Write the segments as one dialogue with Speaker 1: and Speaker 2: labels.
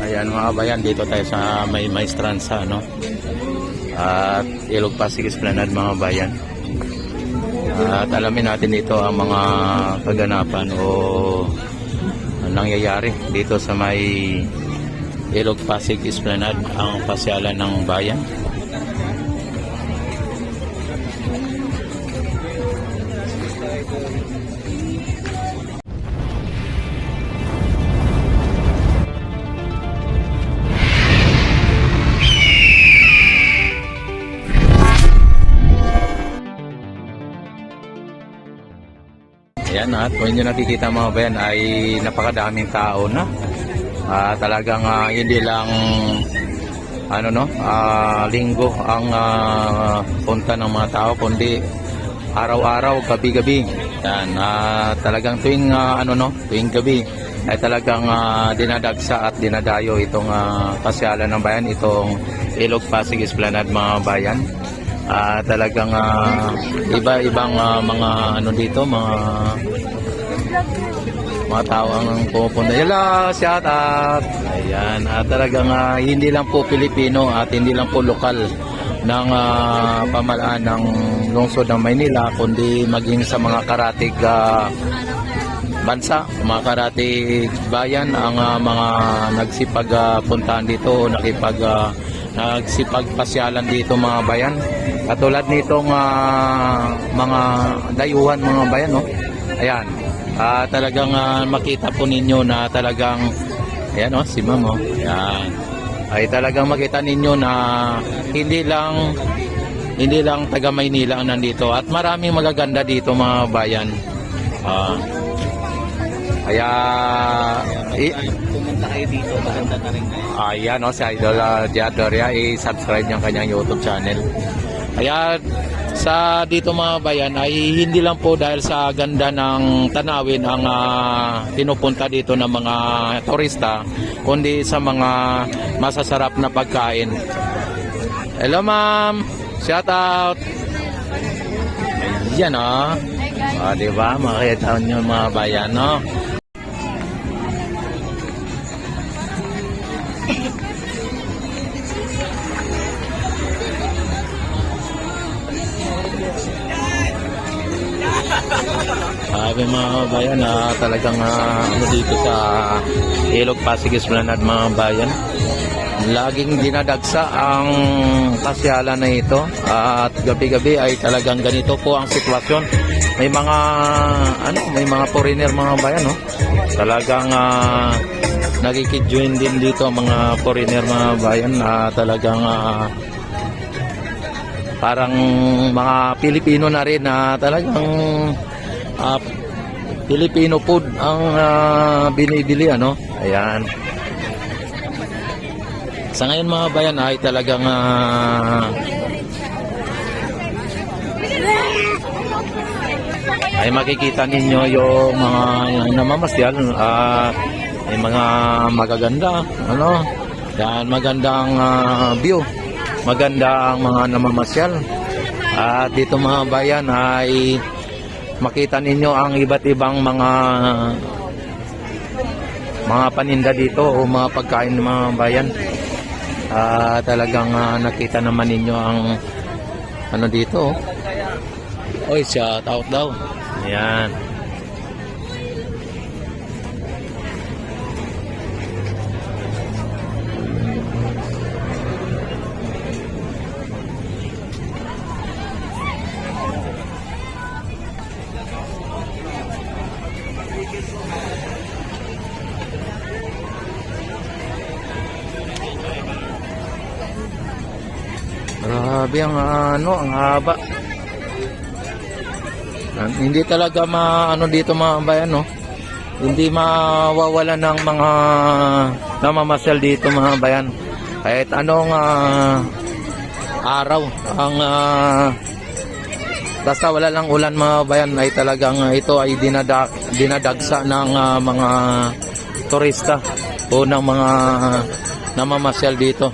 Speaker 1: Ayan mga kabayan, dito tayo sa may Maestranza, no? At Ilog Pasig Esplanade mga bayan. At alamin natin dito ang mga kaganapan o nangyayari dito sa may Ilog Pasig Esplanade, ang pasyalan ng bayan. Ayan, at kung inyo nakikita mga bayan ay napakadaming tao na. Talagang hindi lang linggo ang punta ng mga tao, kundi araw-araw, gabi-gabi. Yan, talagang tuwing gabi ay talagang dinadagsa at dinadayo itong pasyalan ng bayan, itong Ilog Pasig Esplanade mga bayan. Talagang iba-ibang mga dito, mga tao ang pupunta. Hello, shout out. Ayan, talagang hindi lang po Pilipino at hindi lang po lokal ng pamalaan ng lungsod ng Maynila, kundi maging sa mga karatig bansa, mga karatig bayan, ang mga nagsipagpuntahan dito, nagsipagpasyalan dito mga bayan. Katulad nitong mga dayuhan mga bayan, no? Ayan, talagang makita po ninyo na talagang, ayan, si ma'am, ayan, ay talagang makita ninyo na hindi lang taga Maynila ang nandito, at maraming magaganda dito mga bayan. Kaya pumunta kayo dito, maganda na rin kayo. Ayan, si Idol Diadoria, i-subscribe niyang kanyang YouTube channel. Kaya sa dito mga bayan ay hindi lang po dahil sa ganda ng tanawin ang pinupunta dito ng mga turista, kundi sa mga masasarap na pagkain. Hello ma'am, shout out. Ayan diba, makikita nyo mga bayan, no? Sabi mga bayan, talagang dito sa Ilog Pasig Esplanade mga bayan, laging dinadagsa ang pasyalan na ito, at gabi-gabi ay talagang ganito po ang sitwasyon. May mga foreigner mga bayan, no? Talagang nagkikidjoin din dito ang mga foreigner mga bayan, talagang parang mga Pilipino na rin, talagang Filipino food ang binibili, Ayan. Sa ngayon mga bayan ay talagang ay makikita ninyo yung mga namamasyal, may mga magaganda, yan, magandang view, maganda ang mga namamasyal. At dito mga bayan ay makita ninyo ang iba't ibang mga paninda dito o mga pagkain ng mga bayan. Talagang nakita naman ninyo ang dito. Oy, shout out daw. Ayan. Grabe ang haba. Hindi talaga dito mga bayan, hindi mawawala ng mga namamasyal dito mga bayan. Kahit anong araw, basta wala lang ulan mga bayan, ay talagang ito ay dinadagsa ng mga turista o ng mga namamasyal dito.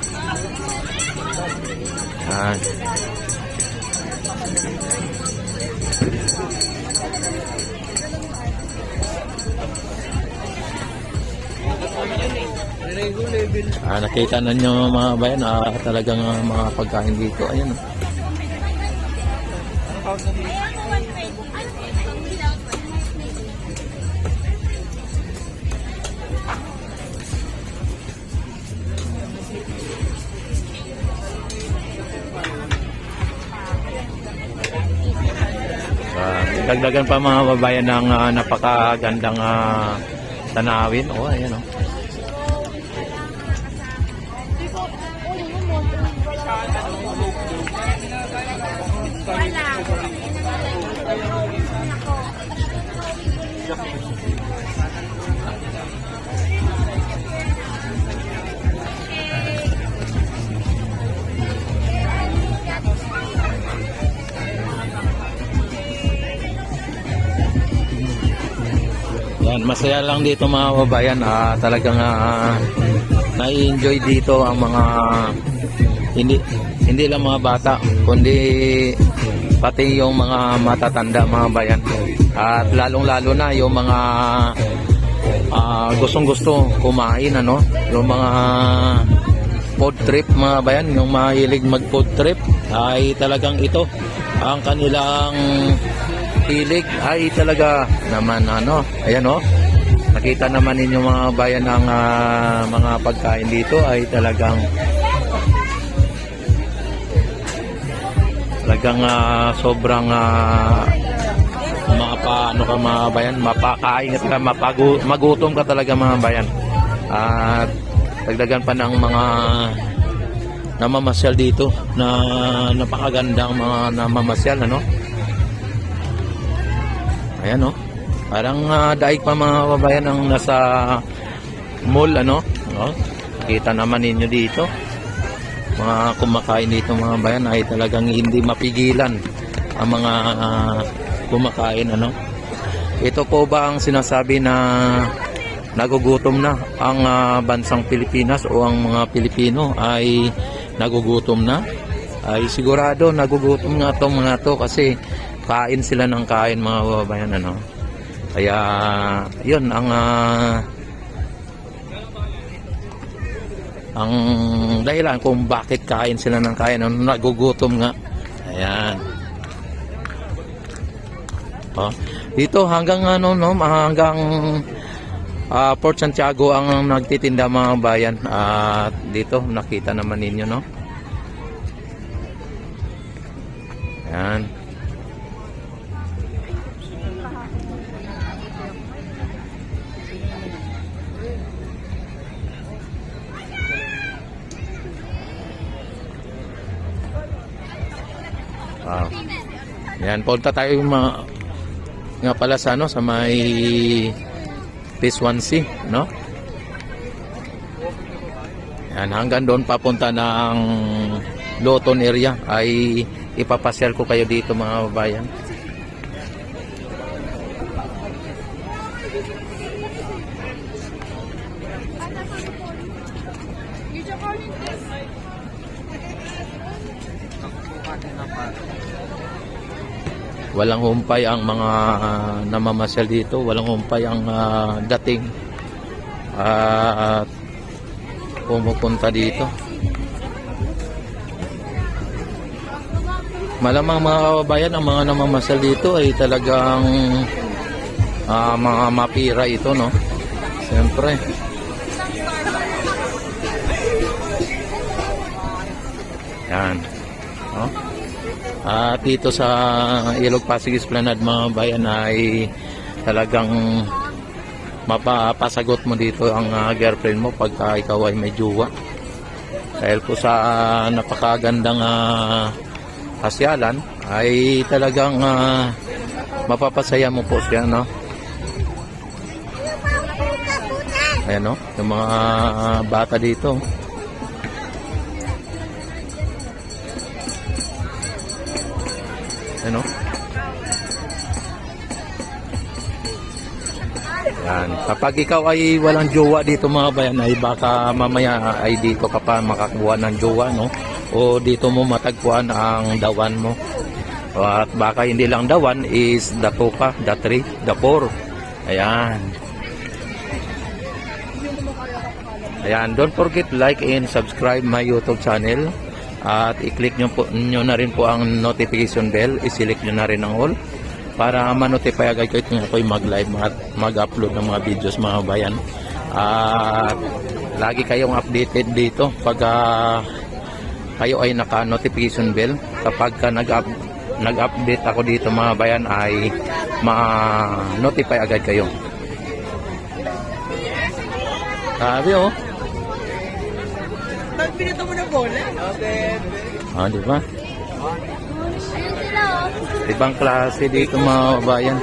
Speaker 1: Nakita na nyo mga bayan, talagang mga pagkain dito. Ayan. Dagdagan pa mga babayan ng napakagandang tanawin. Oh, ayan oh. Yan, masaya lang dito mga babayan. Talagang nai-enjoy dito ang mga hindi lang mga bata, kundi pati yung mga matatanda mga bayan. At lalong-lalo na yung mga gustong-gusto kumain, ano, yung mga food trip mga bayan, yung mahilig mag food trip, ay talagang ito ang kanilang hilig. Ay talaga naman, ano, ayan oh, nakita naman ninyo mga bayan ang mga pagkain dito ay talagang sobrang ano ka mga bayan, mapakain ka, magutom ka talaga mga bayan. At dagdagan pa ng mga namamasyal dito na napakagandang mga namamasyal, ano. Ayan oh. Parang daig pa mga babayan ang nasa mall, ano. Oh, kita naman ninyo dito. Mga kumakain dito mga bayan ay talagang hindi mapigilan ang mga kumakain, ano. Ito po ba ang sinasabi na nagugutom na ang bansang Pilipinas o ang mga Pilipino ay nagugutom na? Ay sigurado nagugutom nga itong mga to kasi kain sila ng kain mga babayan, ano. Kaya yun ang dahilan kung bakit kain sila ng kain, ano, nagugutom nga. Ayan. Oh, dito hanggang hanggang Port Santiago ang nagtitinda mga bayan. At dito nakita naman ninyo, no. Ayan. Wow. Yan, punta tayo nga pala sa sa may Phase 1C, no? Yan, hanggang doon papunta ng Loton area ay ipapasyal ko kayo dito mga babayan. Walang humpay ang mga namamasyal dito, walang humpay ang dating at pumupunta dito. Malamang mga kababayan, ang mga namamasyal dito ay talagang mga mapira ito, no? Siyempre. Yan. No? At dito sa Ilog Pasig Esplanade mga bayan ay talagang mapapasagot mo dito ang girlfriend mo pagka ikaw ay may jowa. Dahil po sa napakagandang pasyalan ay talagang mapapasaya mo po siya, no? Ayan, no? Yung mga bata dito. Ano? Yan. Kapag ikaw ay walang jowa dito mga bayan ay baka mamaya ay dito ka pa makakuha ng jowa, no? O dito mo matagpuan ang dawan mo. At baka hindi lang dawan is the 2 pa, the 3, the 4. Ayan. Ayan, don't forget like and subscribe my YouTube channel. At i-click nyo na rin po ang notification bell. I-select nyo na rin ang all para ma-notify agad kayo kung ako'y mag-live at mag-upload ng mga videos mga bayan. At lagi kayong updated dito pag kayo ay naka-notification bell. Kapag nag-update ako dito mga bayan ay ma-notify agad kayo. Sabi oh.
Speaker 2: Pinito mo na bola?
Speaker 1: Ah, di ba? Ibang klase dito mga bayan.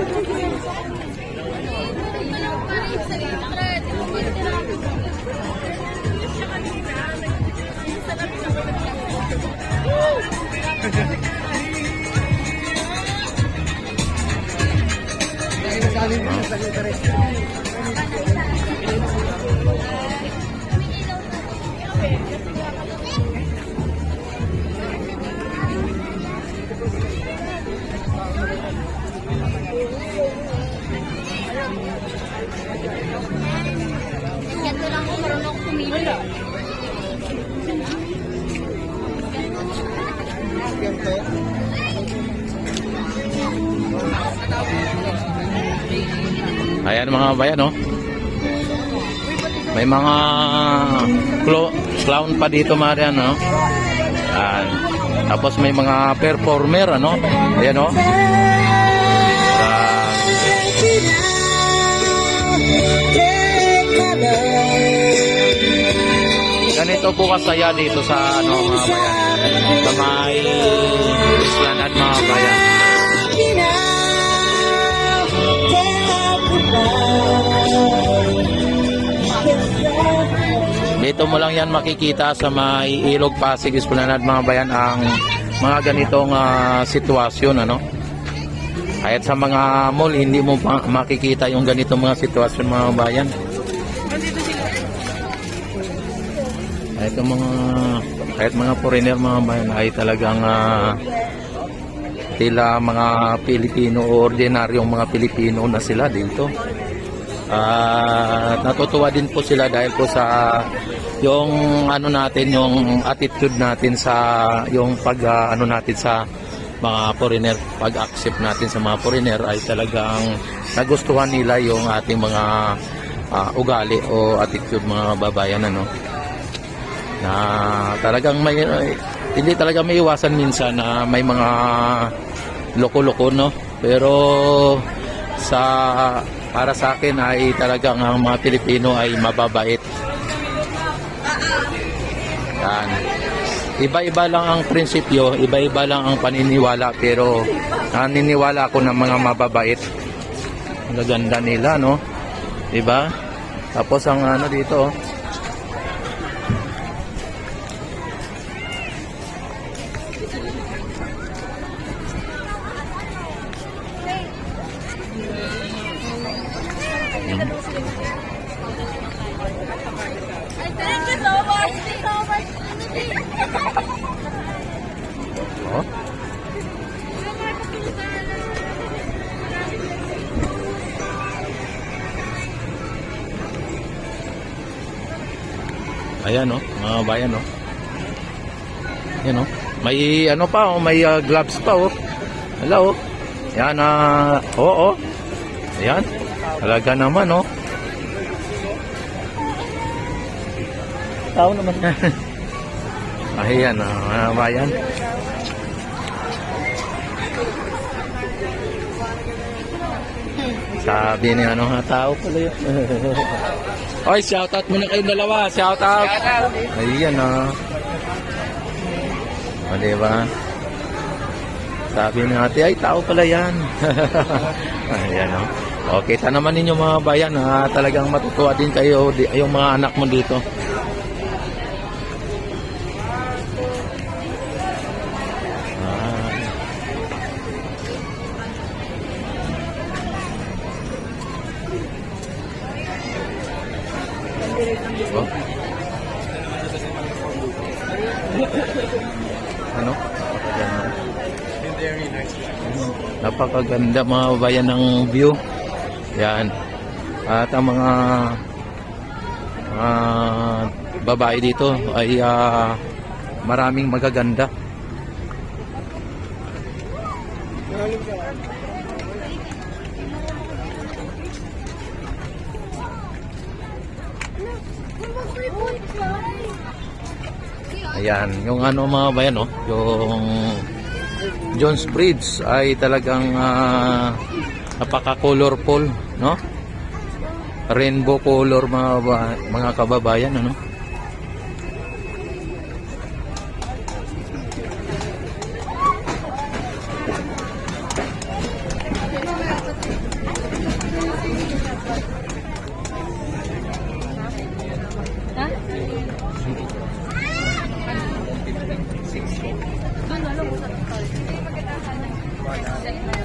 Speaker 3: Ganito lang ako, marunong ako kumili.
Speaker 1: Ayan mga bayan, no? May mga clown pa dito, Marian, no? Ayan. Tapos may mga performer, ano? Ayan, no? Ganito po kasaya dito sa, ano, mga bayan. Sa may Esplanade, mga bayan. Dito mo lang yan makikita sa may Ilog Pasig Esplanade mga bayan ang mga ganitong sitwasyon, ano. Kahit sa mga mall hindi mo makikita yung ganitong mga sitwasyon mga bayan. Kahit mga foreigner mga bayan ay talagang tila mga Pilipino o ordinaryong mga Pilipino na sila dito. Natutuwa din po sila dahil po sa yung ano natin, yung attitude natin sa yung pag ano natin sa mga foreigner, pag-accept natin sa mga foreigner ay talagang nagustuhan nila yung ating mga ugali o attitude mga babayan, ano, na talagang may hindi talaga may iwasan minsan na may mga loko-loko, no, pero para sa akin ay talagang ang mga Pilipino ay mababait. Yan. Iba-iba lang ang prinsipyo, iba-iba lang ang paniniwala, pero naniniwala ako ng mga mababait. Ang gaganda nila, no? Diba? Tapos ang ano dito,
Speaker 3: Thank you so much. Thank you so much.
Speaker 1: oh. Ayan, no, mga bayan, no. Ayan, no. May ano pa, oh, may gloves pa, oh. Hello, oh. Yan, oo. Ayan. Talaga naman, oh. Tao naman. Ayan, mga bayan. Sabi ni ano nga tao pala yun. Oy, shoutout muna kayong dalawa. Shoutout. Ayan, o, diba? Sabi ni ate, ay tao pala yan. Ayan, o. O, kita naman ninyo mga bayan, talagang matutuwa din kayo, yung mga anak mo dito. Oh. Ano? Napakaganda mga bayan ng view. Yan. At ang mga babae dito ay maraming magaganda. Ayan, yung ano mga bayan, oh, yung Jones Bridge ay talagang napaka-colorful, no? Rainbow color mga kababayan, ano?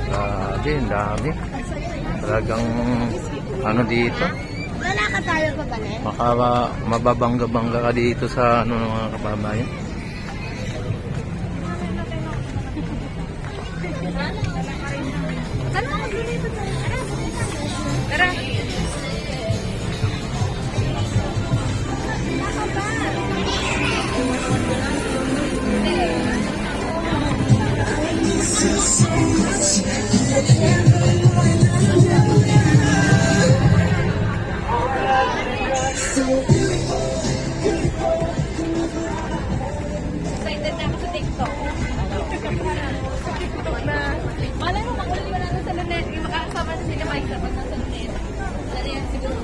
Speaker 1: Grabe, ang dami. Talagang ano dito,
Speaker 3: Lalakad tayo pa ba, ne?
Speaker 1: mababangga-bangga ka dito sa ano mga kababayan.
Speaker 3: Saan mo maglilito tayo? Tara. Excited na ako sa TikTok. Malay mo, makulit mo na sa lunet. Yung makakasama sa sila Mike pag nasa lunet. Dali yan siguro.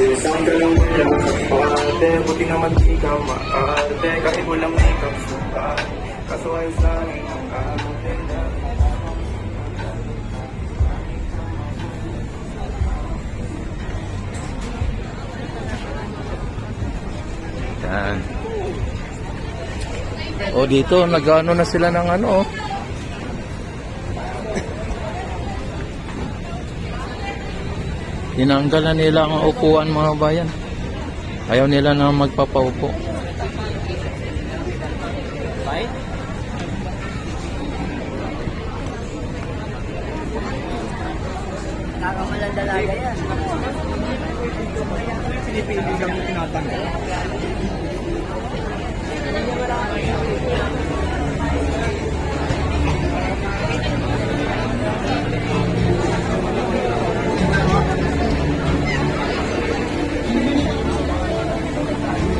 Speaker 2: Isang galang walang kapate, buti naman di ka maarte, kahit walang makeup sukat, kaso ay sa akin ang kamote na.
Speaker 1: Yan. O dito, nag-ano na sila ng ano, oh. Tinanggal na nila ang upuan mga bayan. Ayaw nila na magpapaupo.
Speaker 4: Nakakamalang dalaga yan.
Speaker 2: Pinipili kami tinatanggal.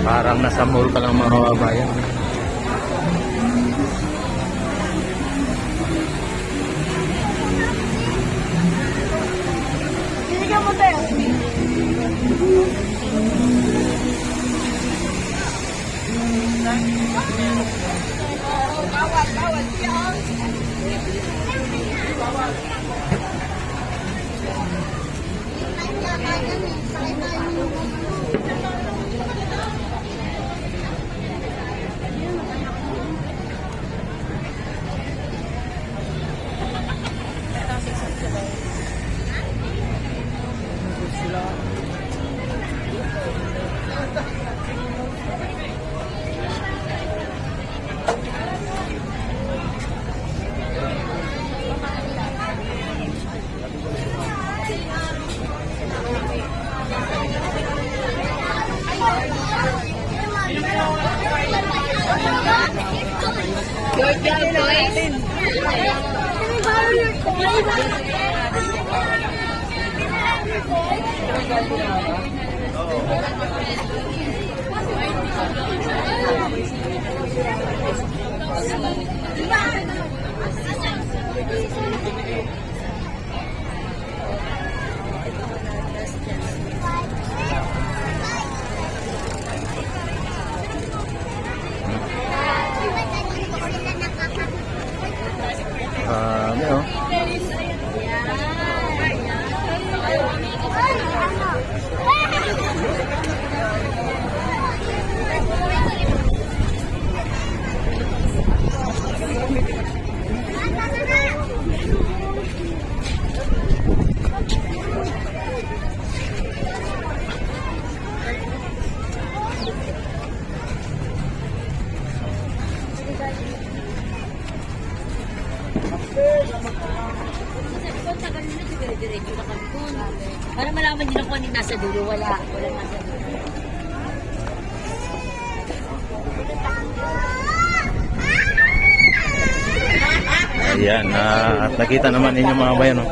Speaker 1: Parang nasa mall ka lang mga kababayan.
Speaker 3: Binigyan mo tayo. Bawal siya. Your job, boys.
Speaker 1: Ano?
Speaker 4: Kung tagal nila, dire-diretso na kami doon. Para malaman nila kung ano yung nasa dulo. Wala nasa dulo.
Speaker 1: Ayan, at nakita naman ninyo mga bayan, no?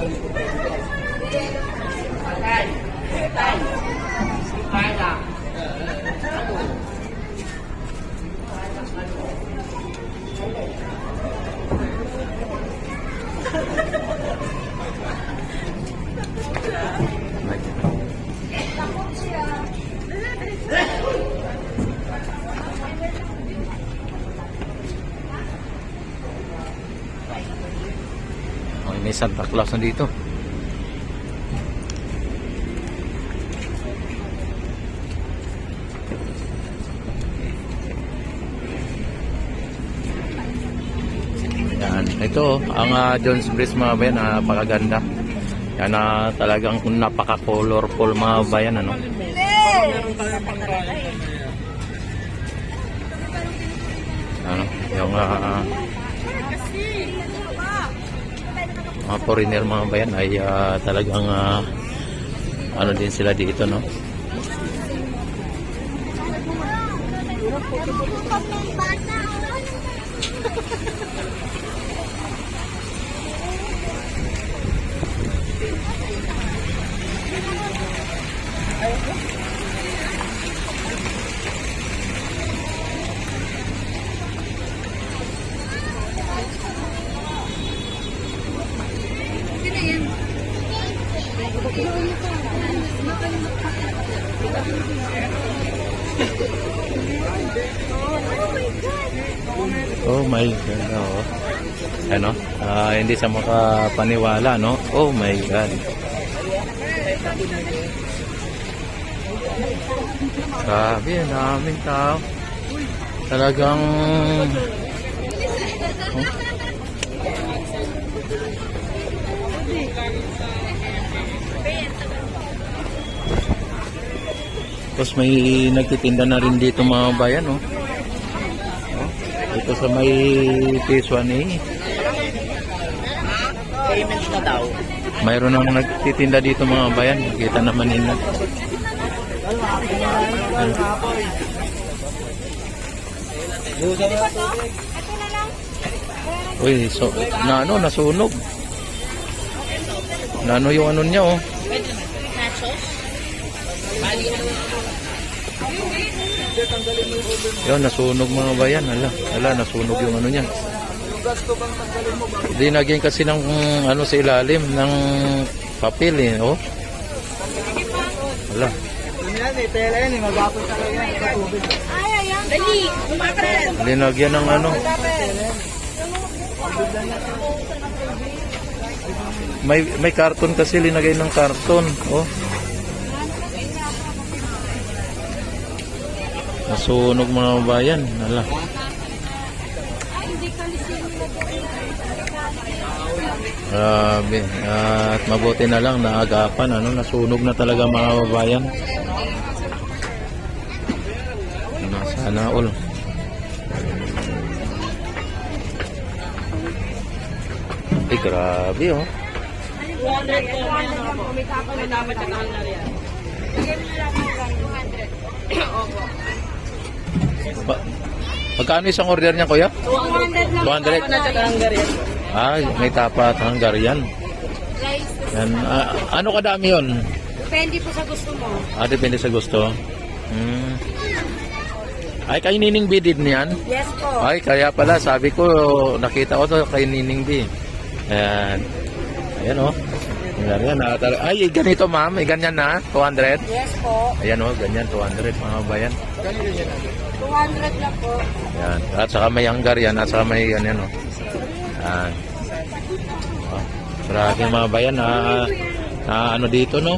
Speaker 1: Oh, may Santa Claus na dito. Yan, ito ang Jones Bridge mga bayan, napakaganda. Yan talagang napaka-colorful mga bayan, ano. Ano, yung mga foreigner mga bayan ay talagang ano din sila dito, no. Oh my God, oh. Ano? Hindi sa makapaniwala, no? Oh my God. Grabe, ang daming tao. Talagang tapos may nagtitinda na rin dito mga bayan, no? Ito sa may phase 1A.
Speaker 4: Payment na daw.
Speaker 1: Mayroon nang nagtitinda dito mga bayan. Kita naman nila. Uy, so, nasunog. Yung ano niya, oh. Yun, nasunog mga bayan. Hala, nasunog yung ano niya. Dinagyan kasi ng ano sa ilalim ng papel, eh, oh. Hala. Dinagyan ng ano. May karton kasi linagay ng karton, oh. Nasunog mga bayan. Hala. Grabe. At mabuti na lang naagapan, ano, nasunog na talaga mga bayan. Sana all. Grabe, oh. Magkano isang order niya, kuya? 200. 200. Ah, may tapat Hungarian. Yan. Ano kadami yun?
Speaker 4: Depende po sa gusto mo.
Speaker 1: Depende sa gusto. Ay, kay Nining B din yan?
Speaker 4: Yes po.
Speaker 1: Ay, kaya pala, sabi ko, nakita ko to kay Nining B. Ayan. Ayan, oh. Ayan, ay, ganito, ma'am. Ganyan na, 200.
Speaker 4: Yes po.
Speaker 1: Ayan, oh, ganyan, 200, mga bayan.
Speaker 4: 200 lang po.
Speaker 1: Ayan. At saka may Hungarian, at saka may, ano, oh. Ayan. Oh, grabe mga bayan, ano dito, no?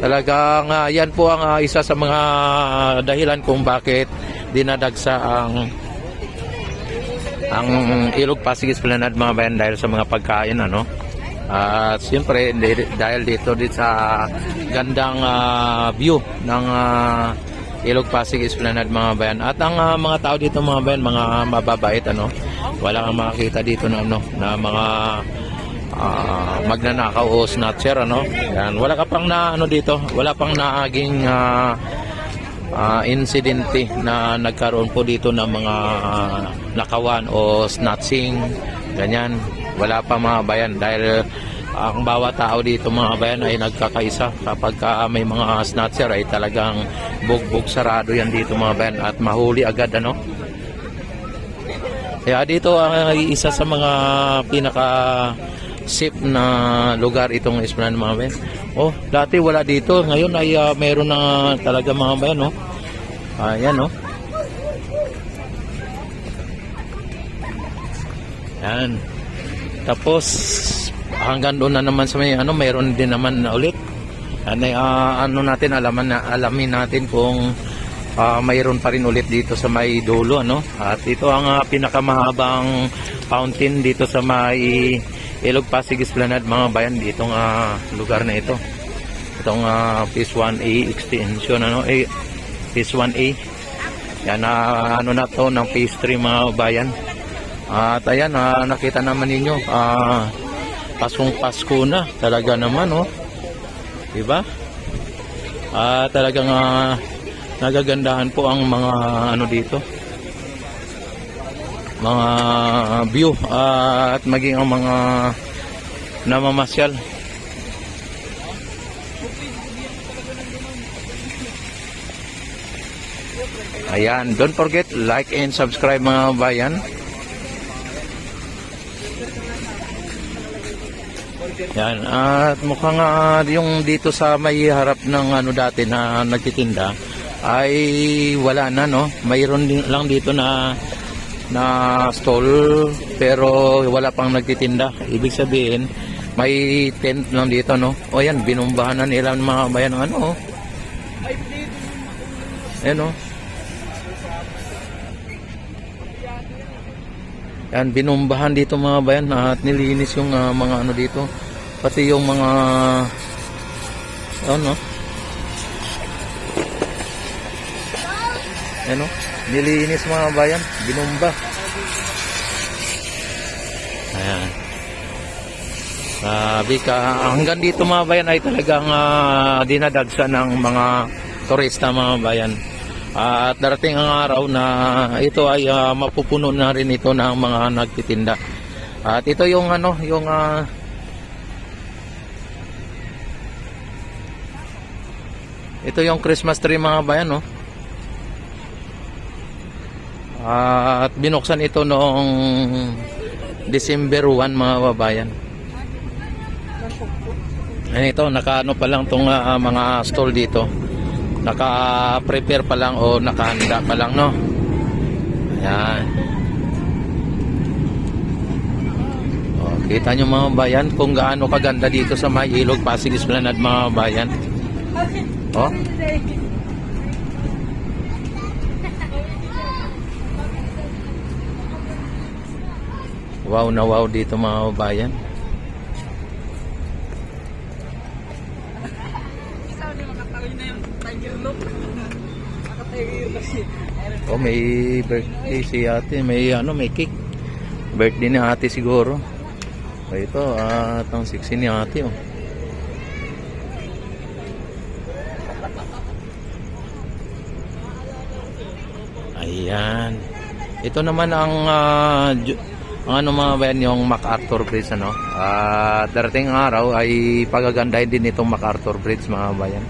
Speaker 1: Talagang, yan po ang isa sa mga dahilan kung bakit dinadagsa ang Ilog Pasig Esplanade mga bayan dahil sa mga pagkain, ano. At siyempre dahil dito sa gandang view ng Ilog Pasig Esplanade mga bayan. At ang mga tao dito mga bayan, mga mababait, ano. Wala kang makakita dito na ano, na mga magnanakaw o snatcher, ano. Yan, wala ka pang na ano dito, wala pang naging insidente na nagkaroon po dito ng mga nakawan o snatching, ganyan. Wala pa mga bayan dahil ang bawat tao dito mga bayan ay nagkakaisa. Kapag may mga snatcher ay talagang bugbog sarado yan dito mga bayan at mahuli agad, ano. Kaya dito ay isa sa mga pinaka safe na lugar itong Esplanade mga bayan. Oh, dati wala dito, ngayon ay meron na talaga mga bayan, no. Ayan, no. Yan. Tapos hanggang doon na naman sa may ano, mayroon din naman na ulit. Ano natin, alamin natin kung mayroon pa rin ulit dito sa may dulo, ano. At ito ang pinakamahabang fountain dito sa may Ilog Pasig Esplanade mga bayan, ditong lugar na ito. Itong Phase 1A extension, ano, Phase 1A. Yan, ano na to ng Phase 3 mga bayan. At ayan, nakita naman ninyo, Paskong Pasko na talaga naman, oh. Diba? Talagang nagagandahan po ang mga ano dito, mga view at maging ang mga namamasyal. Ayan, don't forget like and subscribe mga bayan. Yan, at mukhang yung dito sa may harap ng ano dati na nagtitinda ay wala na, no. Mayroon lang dito na stall pero wala pang nagtitinda. Ibig sabihin may tent lang dito, no. O yan, binumbahan na nila ng mga bayan ng ano, oh. Ayan, oh. Yan, binumbahan dito mga bayan at nilinis yung mga ano dito. Pati yung mga ano, ano, nilinis mga bayan, binumba. Ayan. Sabi ka, hanggang dito mga bayan ay talagang dinadagsa ng mga turista mga bayan. At darating ang araw na ito ay mapupuno na rin ito ng mga nagtitinda. At ito yung ano, yung ito yung Christmas tree mga bayan, no. At binuksan ito noong December 1 mga babayan. Ayan, ito nakaano pa lang tong mga stall dito. Naka-prepare pa lang o nakahanda pa lang, no. Ayan. O, kita nyo mga bayan kung gaano kaganda dito sa may Ilog Pasig Esplanade mga bayan. Oh. Wow na wow dito mga bayan. Oh, may birthday si ate, may ano, may cake. Birthday ni ate siguro. O ito, ang 16 ni ate, oh. Ayan. Ito naman ang ano mga bayan, yung MacArthur Bridge, ano. Darating araw ay pagagandahin din itong MacArthur Bridge mga bayan.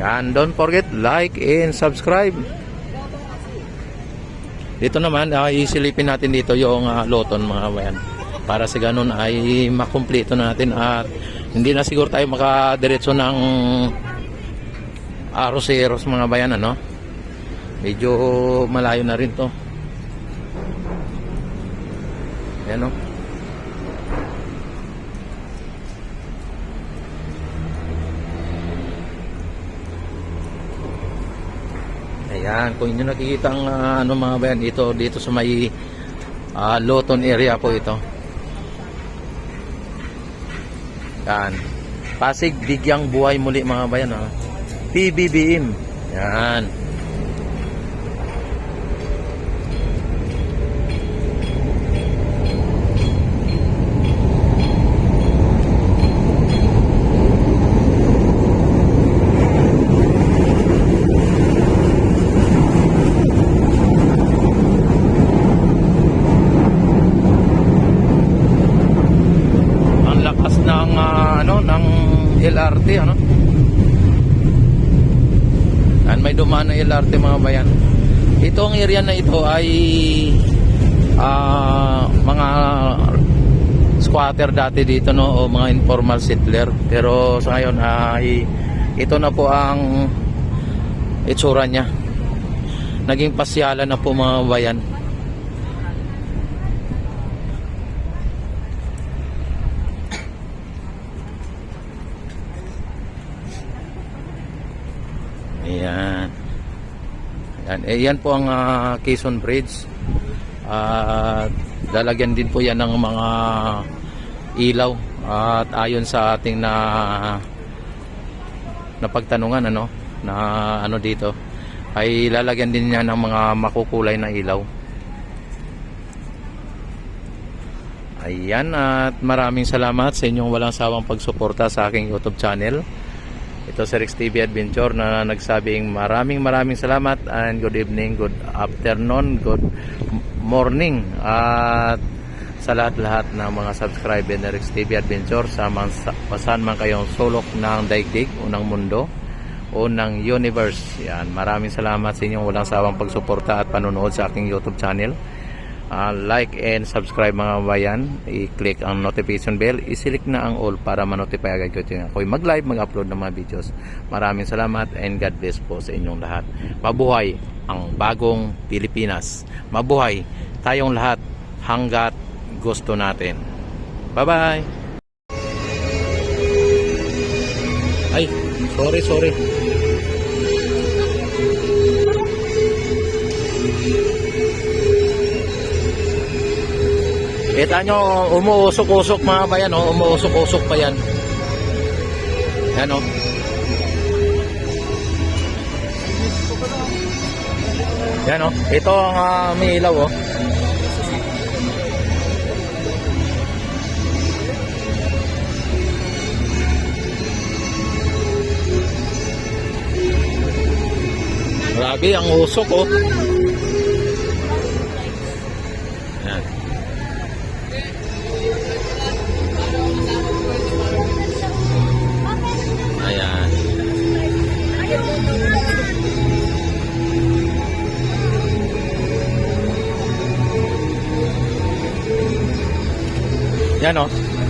Speaker 1: Yan, don't forget like and subscribe. Dito naman isilipin natin dito yung loton mga bayan, para sa ganun ay makumpleto natin at hindi na siguro tayo makadiretso ng Aroseros mga bayan, ano. Medyo malayo na rin to. Yan, oh. Ayan, kung inyo nakikita ang ano mga bayan, dito sa may Loton area po ito. Yan. Pasig Bigyang Buhay Muli mga bayan, ha. PBBM. Yan. LRT, ano? Yan, may dumaan na LRT mga bayan. Itong area na ito ay mga squatter dati dito, no, o mga informal settler. Pero sa ngayon ay ito na po ang itsura niya. Naging pasyalan na po mga bayan. Ayan. Ayan. Yan po ang Quezon Bridge. Lalagyan din po yan ng mga ilaw. At ayon sa ating na pagtanungan, ano, na ano dito, ay lalagyan din niya ng mga makukulay na ilaw. Ayan, at maraming salamat sa inyong walang sawang pagsuporta sa aking YouTube channel. Ito si Rex TV Adventure na nagsabing maraming salamat and good evening, good afternoon, good morning, at sa lahat-lahat ng mga subscriber na Rex TV Adventure sa saan man kayong sulok ng daigdig o ng mundo o ng universe. Yan, maraming salamat sa inyong walang sawang pagsuporta at panonood sa aking YouTube channel. Like and subscribe mga bayan, i-click ang notification bell, i-select na ang all para ma-notify agad ko yung ako'y mag-live, mag-upload ng mga videos. Maraming salamat and God bless po sa inyong lahat. Mabuhay ang bagong Pilipinas. Mabuhay tayong lahat hanggat gusto natin. Bye-bye! Ay, sorry. Kita nyo, umuusok-usok mga bayan, oh. Umuusok-usok pa yan. Yan, oh. Yan, oh. Ito ang may ilaw, oh. Grabe, ang usok, oh. Yan. Ayan. Yan, oh.